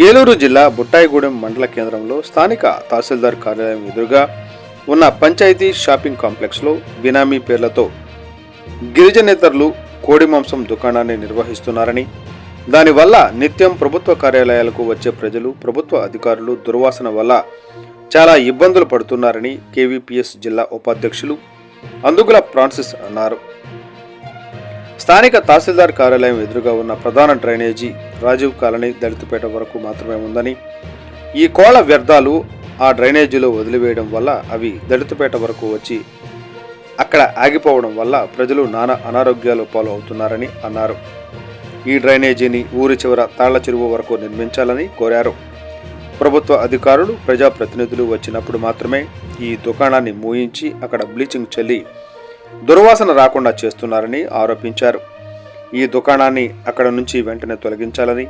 ఏలూరు జిల్లా బుట్టాయిగూడెం మండల కేంద్రంలో స్థానిక తహసీల్దార్ కార్యాలయం ఎదురుగా ఉన్న పంచాయతీ షాపింగ్ కాంప్లెక్స్లో బినామీ పేర్లతో గిరిజనేతరులు కోడి మాంసం దుకాణాన్ని నిర్వహిస్తున్నారని, దానివల్ల నిత్యం ప్రభుత్వ కార్యాలయాలకు వచ్చే ప్రజలు, ప్రభుత్వ అధికారులు దుర్వాసన వల్ల చాలా ఇబ్బందులు పడుతున్నారని కేవీపీఎస్ జిల్లా ఉపాధ్యక్షులు అందుగుల ఫ్రాన్సిస్ అన్నారు. స్థానిక తహసీల్దార్ కార్యాలయం ఎదురుగా ఉన్న ప్రధాన డ్రైనేజీ రాజీవ్ కాలనీ దళితపేట వరకు మాత్రమే ఉందని, ఈ కోళ్ల వ్యర్థాలు ఆ డ్రైనేజీలో వదిలివేయడం వల్ల అవి దళితపేట వరకు వచ్చి అక్కడ ఆగిపోవడం వల్ల ప్రజలు నానా అనారోగ్యాలు పాలు అవుతున్నారని అన్నారు. ఈ డ్రైనేజీని ఊరి చివర తాళ్ల చెరువు వరకు నిర్మించాలని కోరారు. ప్రభుత్వ అధికారులు, ప్రజాప్రతినిధులు వచ్చినప్పుడు మాత్రమే ఈ దుకాణాన్ని మూయించి అక్కడ బ్లీచింగ్ చల్లి దుర్వాసన రాకుండా చేస్తున్నారని ఆరోపించారు. ఈ దుకాణాన్ని అక్కడ నుంచి వెంటనే తొలగించాలని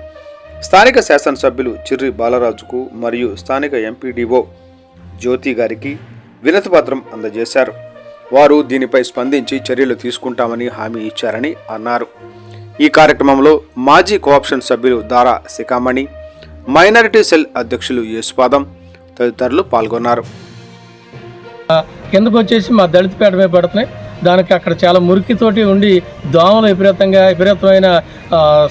స్థానిక శాసనసభ్యులు చిర్రి బాలరాజుకు మరియు స్థానిక ఎంపీడీఓ జ్యోతి గారికి వినతిపత్రం అందజేశారు. వారు దీనిపై స్పందించి చర్యలు తీసుకుంటామని హామీ ఇచ్చారని అన్నారు. ఈ కార్యక్రమంలో మాజీ కోఆప్షన్ సభ్యులు దారా శిఖామణి, మైనారిటీ సెల్ అధ్యక్షులు యేసుపాదం తదితరులు పాల్గొన్నారు. కిందకు వచ్చేసి మా దళితపేట మీద పడుతున్నాయి. దానికి అక్కడ చాలా మురికితోటి ఉండి దోమలు విపరీతమైన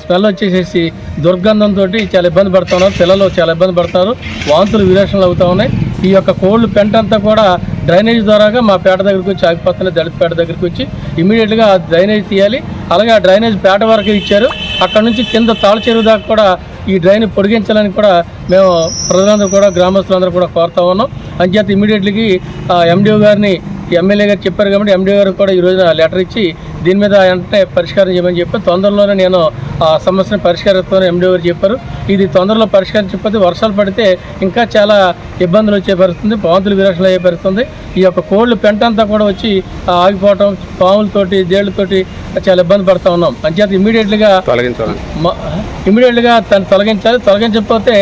స్మెల్ వచ్చేసేసి దుర్గంధంతో చాలా ఇబ్బంది పడుతున్నారు. పిల్లలు చాలా ఇబ్బంది పడుతున్నారు. వాంతులు విరేషణలు అవుతూ ఉన్నాయి. ఈ యొక్క కోళ్ళు పెంట అంతా కూడా డ్రైనేజ్ ద్వారాగా మా పేట దగ్గరికి వచ్చి ఆగిపోతున్నాయి. దళితపేట దగ్గరికి వచ్చి ఇమీడియట్గా డ్రైనేజ్ తీయాలి. అలాగే ఆ డ్రైనేజ్ పేట వరకు ఇచ్చారు. అక్కడ నుంచి కింద తాళ చెరువు దాకా కూడా ఈ డ్రైన్ పొడిగించాలని కూడా మేము ప్రజలందరూ కూడా, గ్రామస్తులందరూ కూడా కోరుతా ఉన్నాం. అంచేత ఇమీడియట్లీ ఎండిఓ గారిని, ఎమ్మెల్యే గారు చెప్పారు కాబట్టి ఎండిఓ గారికి కూడా ఈరోజున లెటర్ ఇచ్చి దీని మీద వెంటనే పరిష్కారం చేయమని చెప్పి తొందరలోనే నేను ఆ సమస్యను పరిష్కరిస్తానని ఎండిఓ గారు చెప్పారు. ఇది తొందరలో పరిష్కరించకపోతే వర్షాలు పడితే ఇంకా చాలా ఇబ్బందులు వచ్చే పరిస్థితుంది, వాంతులు విరేషణలు అయ్యే పరిస్థితుంది. ఈ యొక్క కోళ్ళు పెంట అంతా కూడా వచ్చి ఆగిపోవటం, పాములతోటి, దేళ్లతోటి చాలా ఇబ్బంది పడుతూ ఉన్నాం. అంచేత ఇమీడియట్గా దాన్ని తొలగించాలి. తొలగించకపోతే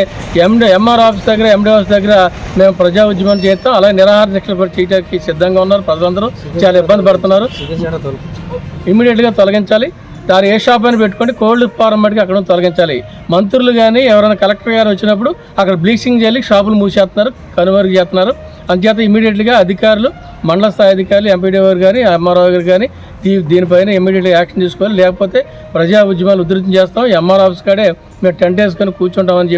ఎంఆర్ ఆఫీస్ దగ్గర, ఎండి ఆఫీస్ దగ్గర మేము ప్రజా ఉద్యమం చేస్తాం. అలాగే నిరాహార దీక్షలు కూడా చేయడానికి సిద్ధంగా ఉన్నారు. ప్రజలందరూ చాలా ఇబ్బంది పడుతున్నారు. ఇమీడియట్గా తొలగించాలి. దాని ఏ షాప్ అని పెట్టుకొని కోల్డ్ ఫారం మటుకు అక్కడ తొలగించాలి. మంత్రులు కానీ ఎవరైనా కలెక్టర్ గారు వచ్చినప్పుడు అక్కడ బ్లీచింగ్ చేయాలి. షాపులు మూసేస్తున్నారు, కనుమరుగు చేస్తున్నారు. అంచేత ఇమీడియట్గా అధికారులు, మండల స్థాయి అధికారులు, ఎంపీడీఓ గారు కానీ, ఎంఆర్ఓ గారు కానీ దీనిపైన ఇమీడియట్గా యాక్షన్ తీసుకోవాలి. లేకపోతే ప్రజా ఉద్యమాలు ఉధృతం చేస్తాం. ఎంఆర్ ఆఫీస్ కాడే మేము టెంట్ వేసుకొని కూర్చుంటామని చెప్పి